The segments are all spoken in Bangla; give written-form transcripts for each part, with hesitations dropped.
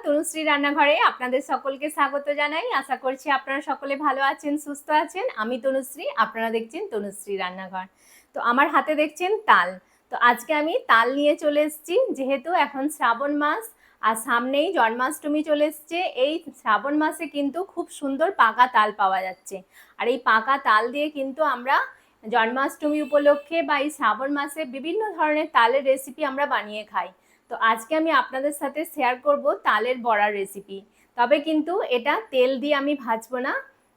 তনুশ্রী রান্নাঘরে আপনাদের সকলকে স্বাগত জানাই। আশা করছি আপনারা সকলে ভালো আছেন, সুস্থ আছেন। আমি তনুশ্রী, আপনারা দেখছেন তনুশ্রী রান্নাঘর। তো আমার হাতে দেখছেন তাল। তো আজকে আমি তাল নিয়ে চলে এসেছি, যেহেতু এখন শ্রাবণ মাস আর সামনেই জন্মাষ্টমী চলে এসছে। এই শ্রাবণ মাসে কিন্তু খুব সুন্দর পাকা তাল পাওয়া যাচ্ছে। আর এই পাকা তাল দিয়ে কিন্তু আমরা জন্মাষ্টমী উপলক্ষে বা এই শ্রাবণ মাসে বিভিন্ন ধরনের তালের রেসিপি আমরা বানিয়ে খাই। তো আজকে আমি আপনাদের সাথে শেয়ার করব তালের বড়ার রেসিপি। তবে কিন্তু এটা তেল দিয়ে আমি ভাজবো না।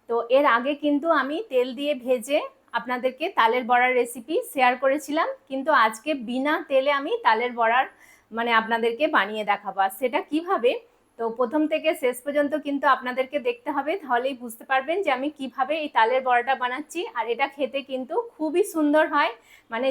তো এর আগে কিন্তু আমি তেল দিয়ে ভেজে আপনাদেরকে তালের বড়ার রেসিপি শেয়ার করেছিলাম, কিন্তু আজকে বিনা তেলে আমি তালের বড়ার আপনাদেরকে বানিয়ে দেখাবো। আর সেটা কিভাবে, তো প্রথম থেকে শেষ পর্যন্ত কিন্তু আপনাদেরকে দেখতে হবে, তাহলেই বুঝতে পারবেন যে আমি কিভাবে এই তালের বড়াটা বানাচ্ছি। আর এটা খেতে কিন্তু খুবই সুন্দর হয়,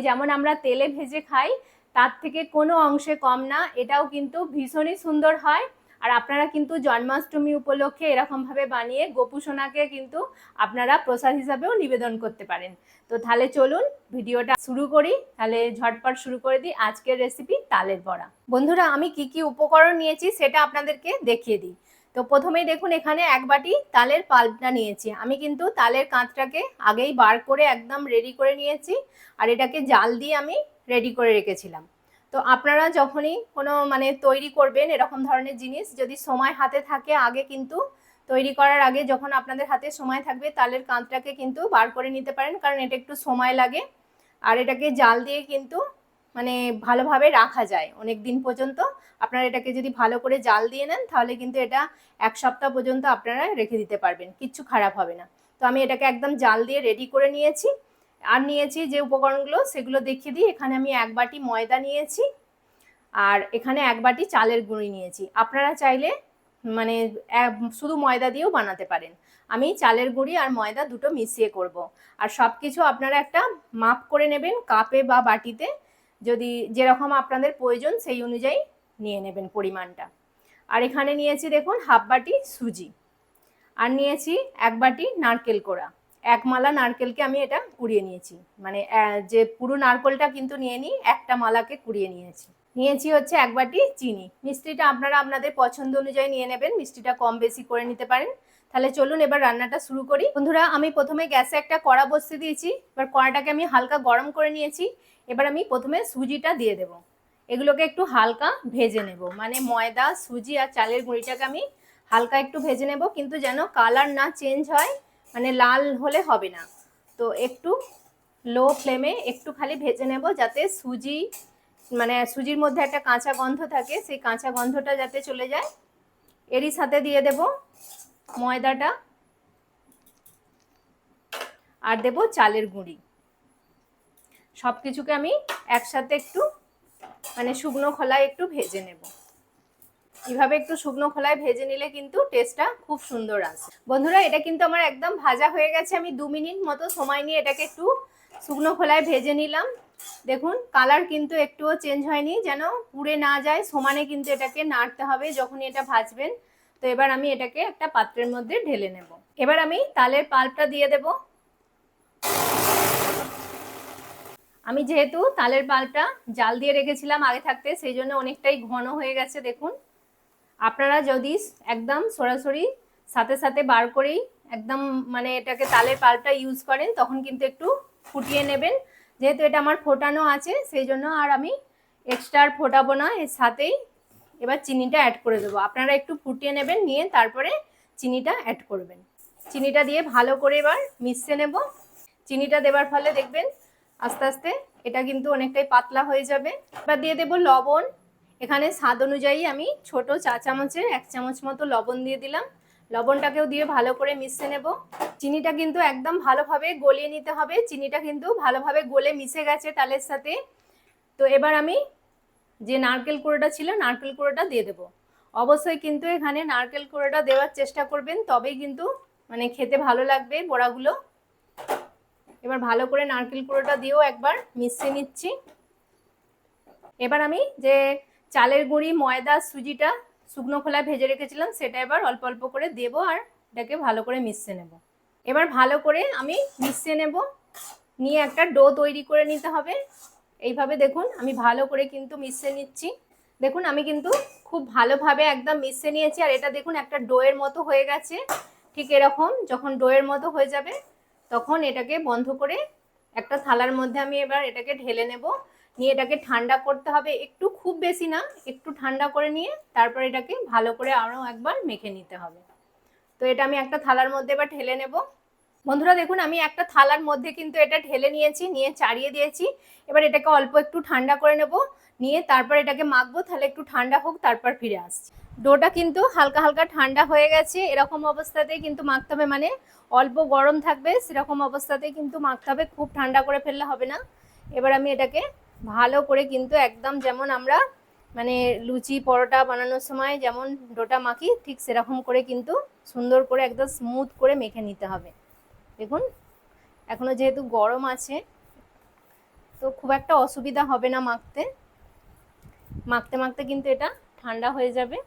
যেমন আমরা তেলে ভেজে খাই তার থেকে কোনো অংশে কম না। এটাও কিন্তু ভীষণই সুন্দর হয়। আর আপনারা কিন্তু জন্মাষ্টমী উপলক্ষে এরকমভাবে বানিয়ে গোপু সোনাকে কিন্তু আপনারা প্রসাদ হিসাবেও নিবেদন করতে পারেন। তো তাহলে চলুন ভিডিওটা শুরু করি। তাহলে ঝটপট শুরু করে দিই আজকের রেসিপি তালের বড়া। বন্ধুরা, আমি কি কি উপকরণ নিয়েছি সেটা আপনাদেরকে দেখিয়ে দিই। তো প্রথমেই দেখুন, এখানে এক বাটি তালের পাল্পটা নিয়েছি। আমি কিন্তু তালের কাঁচটাকে আগেই বার করে একদম রেডি করে নিয়েছি, আর এটাকে জাল দিয়ে আমি রেডি করে রেখেছিলাম। তো আপনারা যখনই কোনো তৈরি করবেন এরকম ধরনের জিনিস, যদি সময় হাতে থাকে আগে কিন্তু তৈরি করার আগে যখন আপনাদের হাতে সময় থাকবে তালের কাঁচটাকে কিন্তু বার করে নিতে পারেন, কারণ এটা একটু সময় লাগে। আর এটাকে জাল দিয়ে কিন্তু ভালোভাবে রাখা যায় অনেক দিন পর্যন্ত। আপনারা এটাকে যদি ভালো করে জাল দিয়ে নেন তাহলে কিন্তু এটা এক সপ্তাহ পর্যন্ত আপনারা রেখে দিতে পারবেন, কিচ্ছু খারাপ হবে না। তো আমি এটাকে একদম জাল দিয়ে রেডি করে নিয়েছি। আর নিয়েছি যে উপকরণগুলো সেগুলো দেখিয়ে দিই। এখানে আমি এক বাটি ময়দা নিয়েছি, আর এখানে এক বাটি চালের গুঁড়ি নিয়েছি। আপনারা চাইলে শুধু ময়দা দিয়েও বানাতে পারেন। আমি চালের গুঁড়ি আর ময়দা দুটো মিশিয়ে করব। আর সব কিছু আপনারা একটা মাপ করে নেবেন কাপে বা বাটিতে, যদি যেরকম আপনাদের প্রয়োজন সেই অনুযায়ী নিয়ে নেবেন পরিমাণটা। আর এখানে নিয়েছি দেখুন হাফ বাটি সুজি, আর নিয়েছি এক বাটি নারকেল কোড়া। এক মালা নারকেলকে আমি এটা কুড়িয়ে নিয়েছি, যে পুরো নারকেলটা কিন্তু নিয়ে নিই, একটা মালাকে কুড়িয়ে নিয়েছি। নিয়েছি হচ্ছে এক বাটি চিনি। মিষ্টিটা আপনারা আপনাদের পছন্দ অনুযায়ী নিয়ে নেবেন, মিষ্টিটা কম বেশি করে নিতে পারেন। তাহলে চলুন এবার রান্নাটা শুরু করি। বন্ধুরা, আমি প্রথমে গ্যাসে একটা কড়া বসিয়ে দিয়েছি। এবার কড়াটাকে আমি হালকা গরম করে নিয়েছি। এবার আমি প্রথমে সুজিটা দিয়ে দেব। এগুলোকে একটু হালকা ভেজে নেব, ময়দা সুজি আর চালের গুঁড়িটাকে আমি হালকা একটু ভেজে নেব, কিন্তু যেন কালার না চেঞ্জ হয়, লাল হলে হবে না। তো একটু লো ফ্লেমে একটু খালি ভেজে নেব, যাতে সুজির মধ্যে একটা কাঁচা গন্ধ থাকে, সেই কাঁচা গন্ধটা যাতে চলে যায়। এরই সাথে দিয়ে দেব ময়দাটা, আর দেব চালের গুঁড়ি। সব কিছুকে আমি একসাথে একটু শুকনো খোলায় একটু ভেজে নেব। এইভাবে একটু শুকনো খোলায় ভেজে নিলে কিন্তু টেস্টটা খুব সুন্দর আসে। বন্ধুরা, এটা কিন্তু আমার একদম ভাজা হয়ে গেছে। আমি 2 মিনিট মতো সময় নিয়ে এটাকে একটু শুকনো খোলায় ভেজে নিলাম। দেখুন কালার কিন্তু একটুও চেঞ্জ হয়নি, যেন পুড়ে না যায়। সমানে কিন্তু এটাকে নাড়তে হবে যখনই এটা ভাজবেন। তো এবার আমি এটাকে একটা পাত্রের মধ্যে ঢেলে নেব। এবার আমি তালের পাল্পটা দিয়ে দেব। আমি যেহেতু তালের পাল্পটা জাল দিয়ে রেখেছিলাম আগে থাকতে, সেই জন্য অনেকটাই ঘন হয়ে গেছে। দেখুন, আপনারা যদি একদম সরাসরি সাথে সাথে বার করেই একদম এটাকে তালের পাল্পটা ইউজ করেন, তখন কিন্তু একটু ফুটিয়ে নেবেন। যেহেতু এটা আমার ফোটানো আছে সেই জন্য আর আমি এক্সট্রা আর ফোটাবো না। এর সাথেই এবার চিনিটা অ্যাড করে দেবো। আপনারা একটু ফুটিয়ে নেবেন, নিয়ে তারপরে চিনিটা অ্যাড করবেন। চিনিটা দিয়ে ভালো করে এবার মিশিয়ে নেব। চিনিটা দেওয়ার ফলে দেখবেন আস্তে আস্তে এটা কিন্তু অনেকটাই পাতলা হয়ে যাবে। এবার দিয়ে দেব লবণ। এখানে স্বাদ অনুযায়ী আমি ছোট চা চামচের 1 চামচ মতো লবণ দিয়ে দিলাম। লবণটাকেও দিয়ে ভালো করে মিশিয়ে নেব। চিনিটা কিন্তু একদম ভালোভাবে গলিয়ে নিতে হবে। চিনিটা কিন্তু ভালোভাবে গলে মিশে গেছে তালের সাথে। তো এবার আমি যে নারকেল কুড়োটা ছিল নারকেল কুড়োটা দিয়ে দেব। অবশ্যই কিন্তু এখানে নারকেল কুড়োটা দেওয়ার চেষ্টা করবেন, তবেই কিন্তু খেতে ভালো লাগবে বড়াগুলো। এবার ভালো করে নারকেল কুড়োটা দিয়েও একবার মিশিয়ে নিচ্ছি। এবার আমি যে চালের গুঁড়ি ময়দা সুজিটা শুকনো খোলায় ভেজে রেখেছিলাম সেটা এবার অল্প অল্প করে দেবো, আর এটাকে ভালো করে মিশিয়ে নেব। এবার ভালো করে আমি মিশিয়ে নেব, নিয়ে একটা ডো তৈরি করে নিতে হবে। এইভাবে দেখুন আমি ভালো করে কিন্তু মিশিয়ে নিচ্ছি। দেখুন আমি কিন্তু খুব ভালোভাবে একদম মিশিয়ে নিয়েছি, আর এটা দেখুন একটা ডোয়ের মতো হয়ে গেছে। ঠিক এরকম যখন ডোয়ের মতো হয়ে যাবে তখন এটাকে বন্ধ করে একটা থালার মধ্যে আমি এবার এটাকে ঢেলে নেব। নিয়ে এটাকে ঠান্ডা করতে হবে একটু, খুব বেশি না, একটু ঠান্ডা করে নিয়ে তারপর এটাকে ভালো করে আরও একবার মেখে নিতে হবে। তো এটা আমি একটা থালার মধ্যে এবার ঢেলে নেব। বন্ধুরা দেখুন আমি একটা থালার মধ্যে কিন্তু এটা ঢেলে নিয়েছি, নিয়ে চাড়িয়ে দিয়েছি। এবার এটাকে অল্প একটু ঠান্ডা করে নেব, নিয়ে তারপর এটাকে মাখবো। তাহলে একটু ঠান্ডা হোক, তারপর ফিরে আসছি। ডোটা কিন্তু হালকা হালকা ঠান্ডা হয়ে গেছে, এরকম অবস্থাতেই কিন্তু মাখতে হবে, মানে অল্প গরম থাকবে সেরকম অবস্থাতেই কিন্তু মাখতে হবে, খুব ঠান্ডা করে ফেললে হবে না। এবার আমি এটাকে ভালো করে কিন্তু একদম যেমন আমরা মানে লুচি পরোটা বানানোর সময় যেমন ডোটা মাখি, ঠিক সেরকম করে কিন্তু সুন্দর করে একদম স্মুথ করে মেখে নিতে হবে। দেখুন এখনো যেহেতু গরম আছে তো খুব একটা অসুবিধা হবে না মাখতে, মাখতে মাখতে কিন্তু এটা ঠান্ডা হয়ে যাবে।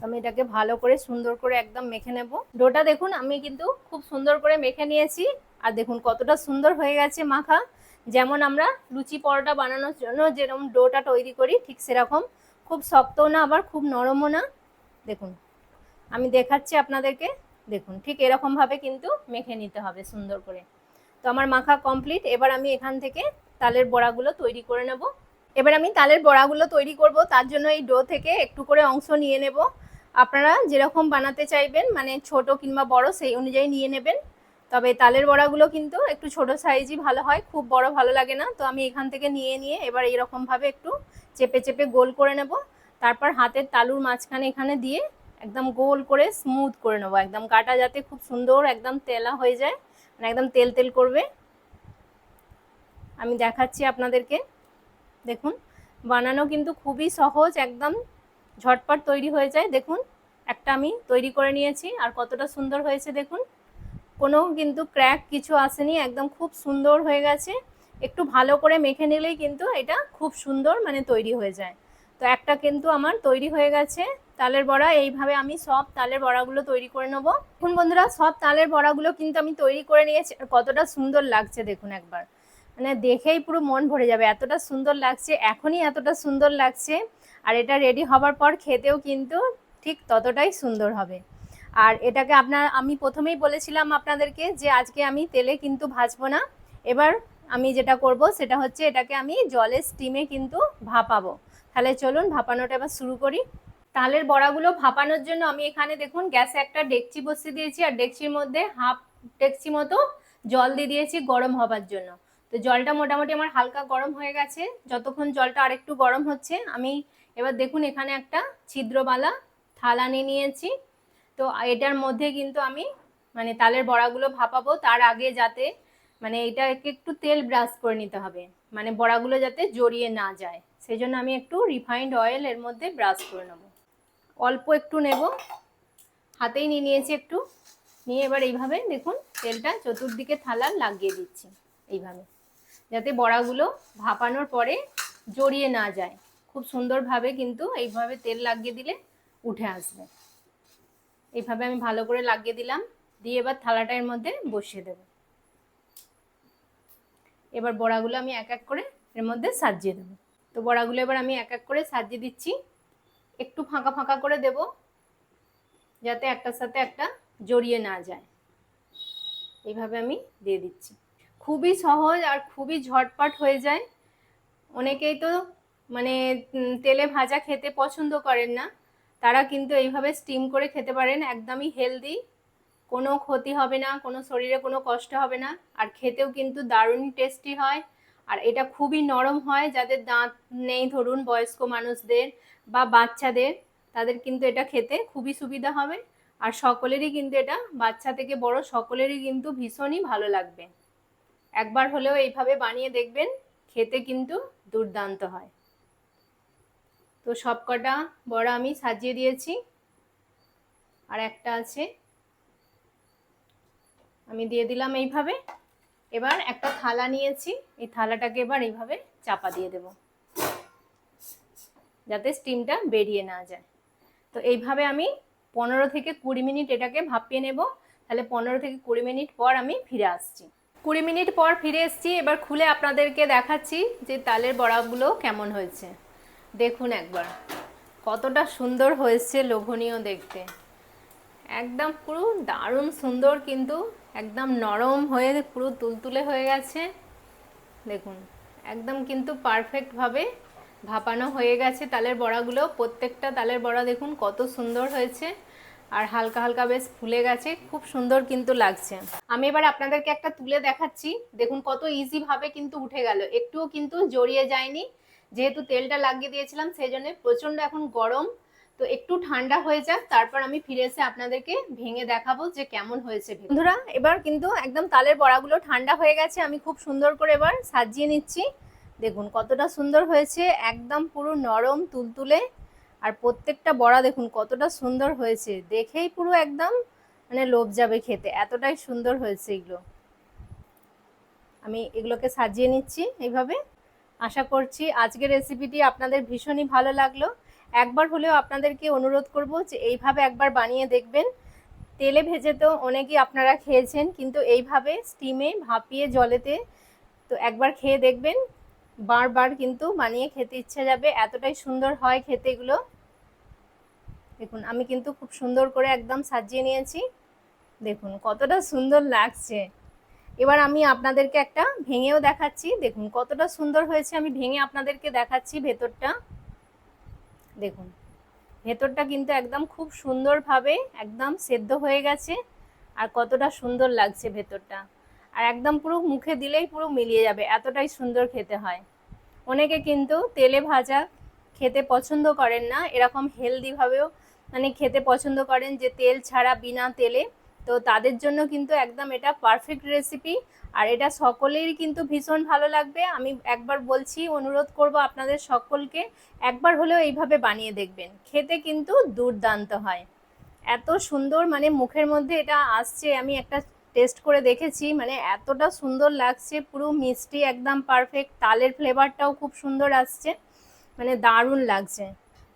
আমি এটাকে ভালো করে সুন্দর করে একদম মেখে নেব। ডোটা দেখুন আমি কিন্তু খুব সুন্দর করে মেখে নিয়েছি, আর দেখুন কতটা সুন্দর হয়ে গেছে মাখা। যেমন আমরা লুচি পরোটা বানানোর জন্য যেরকম ডোটা তৈরি করি ঠিক সেরকম, খুব শক্তও না আবার খুব নরমও না। দেখুন আমি দেখাচ্ছি আপনাদেরকে, দেখুন ঠিক এরকমভাবে কিন্তু মেখে নিতে হবে সুন্দর করে। তো আমার মাখা কমপ্লিট। এবার আমি এখান থেকে তালের বড়াগুলো তৈরি করে নেব। এবার আমি তালের বড়াগুলো তৈরি করব, তার জন্য এই ডো থেকে একটু করে অংশ নিয়ে নেব। আপনারা যেরকম বানাতে চাইবেন মানে ছোট কিংবা বড় সেই অনুযায়ী নিয়ে নেবেন। তবে তালের বড়াগুলো কিন্তু একটু ছোট সাইজই ভালো হয়, খুব বড় ভালো লাগে না। তো আমি এখান থেকে নিয়ে এবার এইরকমভাবে একটু চেপে চেপে গোল করে নেব। তারপর হাতের তালুর মাঝখানে এখানে দিয়ে একদম গোল করে স্মুথ করে নেবো, একদম গাটা যাতে খুব সুন্দর একদম তেলা হয়ে যায়, মানে একদম তেল তেল করবে। আমি দেখাচ্ছি আপনাদেরকে। দেখুন বানানো কিন্তু খুবই সহজ, একদম ঝটপট তৈরি হয়ে যায়। দেখুন একটা আমি তৈরি করে নিয়েছি, আর কতটা সুন্দর হয়েছে দেখুন, কোনো কিন্তু ক্র্যাক কিছু আসেনি, একদম খুব সুন্দর হয়ে গেছে। একটু ভালো করে মেখে নিলেই কিন্তু এটা খুব সুন্দর মানে তৈরি হয়ে যায়। তো একটা কিন্তু আমার তৈরি হয়ে গেছে তালের বড়া। এইভাবে আমি সব তালের বড়াগুলো তৈরি করে নেবো। দেখুন বন্ধুরা সব তালের বড়াগুলো কিন্তু আমি তৈরি করে নিয়েছি, আর কতটা সুন্দর লাগছে দেখুন একবার, মানে দেখেই পুরো মন ভরে যাবে, এতটা সুন্দর লাগছে, এখনই এতটা সুন্দর লাগছে। আর এটা রেডি হবার পর খেতেও কিন্তু ঠিক ততটাই সুন্দর হবে। আর এটাকে আমি প্রথমেই বলেছিলাম আপনাদেরকে যে আজকে আমি তেলে কিন্তু ভাজবো না। এবার আমি যেটা করব সেটা হচ্ছে এটাকে আমি জলের স্টিমে কিন্তু ভাপাবো। তাহলে চলুন ভাপানোটা এবার শুরু করি। তালের বড়াগুলো ভাপানোর জন্য আমি এখানে দেখুন গ্যাসে একটা ডেকচি বসিয়ে দিয়েছি, আর ডেকচির মধ্যে হাফ ডেকচি মতো জল দিয়ে দিয়েছি গরম হবার জন্য। তো জলটা মোটামুটি আমার হালকা গরম হয়ে গেছে। যতক্ষণ জলটা আরেকটু গরম হচ্ছে আমি এবার দেখুন এখানে একটা ছিদ্রওয়ালা থালা নিয়েছি। তো এটার মধ্যে কিন্তু আমি মানে তালের বড়াগুলো ভাপাবো, তার আগে যাতে মানে এটাকে একটু তেল ব্রাশ করে নিতে হবে, মানে বড়াগুলো যাতে জড়িয়ে না যায়, সেই জন্য আমি একটু রিফাইন্ড অয়েল এর মধ্যে ব্রাশ করে নেব। অল্প একটু নেব, হাতেই নিয়েছি একটু, নিয়ে এবার এইভাবে দেখুন তেলটা চতুর্দিকে থালা লাগিয়ে দিচ্ছি এইভাবে, যাতে বড়াগুলো ভাপানোর পরে জড়িয়ে না যায়। খুব সুন্দরভাবে কিন্তু এইভাবে তেল লাগিয়ে দিলে উঠে আসবে। এইভাবে আমি ভালো করে লাগিয়ে দিলাম, দিয়ে এবার থালাটার মধ্যে বসিয়ে দেব। এবার বড়াগুলো আমি এক এক করে এর মধ্যে সাজিয়ে দেবো। তো বড়াগুলো এবার আমি এক এক করে সাজিয়ে দিচ্ছি, একটু ফাঁকা ফাঁকা করে দেব যাতে একটার সাথে একটা জড়িয়ে না যায়। এইভাবে আমি দিয়ে দিচ্ছি। খুবই সহজ আর খুবই ঝটপট হয়ে যায়। অনেকেই তো মানে তেলে ভাজা খেতে পছন্দ করেন না, তারা কিন্তু এইভাবে স্টিম করে খেতে পারেন, একদমই হেলদি, কোনো ক্ষতি হবে না, কোনো শরীরে কোনো কষ্ট হবে না, আর খেতেও কিন্তু দারুণ টেস্টি হয়। আর এটা খুবই নরম হয়, যাদের দাঁত নেই ধরুন বয়স্ক মানুষদের বা বাচ্চাদের, তাদের কিন্তু এটা খেতে খুবই সুবিধা হবে। আর সকলেরই কিন্তু এটা বাচ্চা থেকে বড় সকলেরই কিন্তু ভীষণই ভালো লাগবে। একবার হলেও এইভাবে বানিয়ে দেখবেন, খেতে কিন্তু দুর্দান্ত হয়। তো সবকটা বড়া আমি সাজিয়ে দিয়েছি, আর একটা আছে আমি দিয়ে দিলাম এইভাবে। এবার একটা থালা নিয়েছি, এই থালাটাকে এবার এইভাবে চাপা দিয়ে দেব যাতে স্টিমটা বেরিয়ে না যায়। তো এইভাবে আমি 15 থেকে 20 মিনিট এটাকে ভাপিয়ে নেব। তাহলে 15 থেকে 20 মিনিট পর আমি ফিরে আসছি। 20 মিনিট পর ফিরে এসেছি, এবার খুলে আপনাদেরকে দেখাচ্ছি যে তালের বড়াগুলো কেমন হয়েছে। দেখুন একবার কতটা সুন্দর হয়েছে, লোভনীয় দেখতে, একদম পুরো দারুণ সুন্দর, কিন্তু একদম নরম হয়ে পুরো তুলতুলে হয়ে গেছে। দেখুন একদম কিন্তু পারফেক্টভাবে ভাপানো হয়ে গেছে তালের বড়াগুলো। প্রত্যেকটা তালের বড়া দেখুন কত সুন্দর হয়েছে, আর হালকা হালকা বেশ ফুলে গেছে, খুব সুন্দর কিন্তু লাগছে। আমি এবার আপনাদেরকে একটা তুলে দেখাচ্ছি। দেখুন কত ইজি ভাবে কিন্তু উঠে গেল, একটুও কিন্তু জড়িয়ে যায়নি। যেহেতু তেলটা লাগিয়ে দিয়েছিলাম সেই জন্য প্রচন্ড এখন গরম। তো একটু ঠান্ডা হয়ে যাক, তারপর আমি ফিরে এসে আপনাদেরকে ভেঙে দেখাবো যে কেমন হয়েছে। বন্ধুরা এবার কিন্তু একদম তালের বড়াগুলো ঠান্ডা হয়ে গেছে, আমি খুব সুন্দর করে এবার সাজিয়ে নিচ্ছি। দেখুন কতটা সুন্দর হয়েছে, একদম পুরো নরম তুলতুলে, আর প্রত্যেকটা বড়া দেখুন কতটা সুন্দর হয়েছে, দেখেই পুরো একদম মানে লোভ যাবে খেতে, এতটাই সুন্দর হয়েছে এগুলো। আমি এগুলোকে সাজিয়ে নিচ্ছি এইভাবে। আশা করছি আজকের রেসিপিটি আপনাদের ভীষণই ভালো লাগলো। একবার হলেও আপনাদেরকে অনুরোধ করব যে এইভাবে একবার বানিয়ে দেখবেন। তেলে ভেজে তো অনেকেই আপনারা খেয়েছেন, কিন্তু এইভাবে স্টিমে ভাপিয়ে জলেতে তো একবার খেয়ে দেখবেন, বারবার কিন্তু বানিয়ে খেতে ইচ্ছে যাবে, এতটাই সুন্দর হয় খেতে এগুলো। দেখুন আমি কিন্তু খুব সুন্দর করে একদম সাজিয়ে নিয়েছি, দেখুন কতটা সুন্দর লাগছে। এবার আমি আপনাদেরকে একটা ভেঙেও দেখাচ্ছি, দেখুন কতটা সুন্দর হয়েছে, আমি ভেঙে আপনাদেরকে দেখাচ্ছি ভেতরটা। দেখুন ভেতরটা কিন্তু একদম খুব সুন্দরভাবে একদম সেদ্ধ হয়ে গেছে, আর কতটা সুন্দর লাগছে ভেতরটা, আর একদম পুরো মুখে দিলেই পুরো মিলিয়ে যাবে, এতটাই সুন্দর খেতে হয়। অনেকে কিন্তু তেলে ভাজা খেতে পছন্দ করেন না, এরকম হেলদিভাবেও মানে খেতে পছন্দ করেন, যে তেল ছাড়া বিনা তেলে। তো তাদের জন্য কিন্তু একদম এটা পারফেক্ট রেসিপি, আর এটা সকলেরই কিন্তু ভীষণ ভালো লাগবে। আমি একবার বলছি, অনুরোধ করব আপনাদের সকলকে একবার হলেও এইভাবে বানিয়ে দেখবেন, খেতে কিন্তু দুর্দান্ত হয়, এত সুন্দর মানে মুখের মধ্যে এটা আসছে। আমি একটা টেস্ট করে দেখেছি, মানে এতটা সুন্দর লাগছে, পুরো মিষ্টি একদম পারফেক্ট, তালের ফ্লেভারটাও খুব সুন্দর আসছে, মানে দারুণ লাগছে।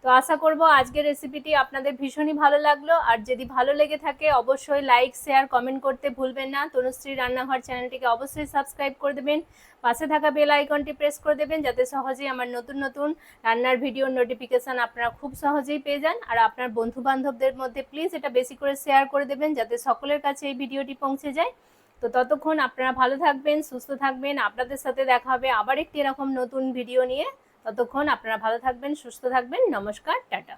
তো আশা করব আজকের রেসিপিটি আপনাদের ভীষণই ভালো লাগলো, আর যদি ভালো লেগে থাকে অবশ্যই লাইক শেয়ার কমেন্ট করতে ভুলবেন না। তনুশ্রী রান্নাঘর চ্যানেলটিকে অবশ্যই সাবস্ক্রাইব করে দেবেন, পাশে থাকা বেল আইকনটি প্রেস করে দেবেন, যাতে সহজেই আমার নতুন নতুন রান্নার ভিডিওর নোটিফিকেশান আপনারা খুব সহজেই পেয়ে যান। আর আপনার বন্ধু বান্ধবদের মধ্যে প্লিজ এটা বেশি করে শেয়ার করে দেবেন, যাতে সকলের কাছে এই ভিডিওটি পৌঁছে যায়। তো ততক্ষণ আপনারা ভালো থাকবেন, সুস্থ থাকবেন, আপনাদের সাথে দেখা হবে আবার একটি এরকম নতুন ভিডিও নিয়ে। ততক্ষণ আপনারা ভালো থাকবেন, সুস্থ থাকবেন, নমস্কার, টাটা।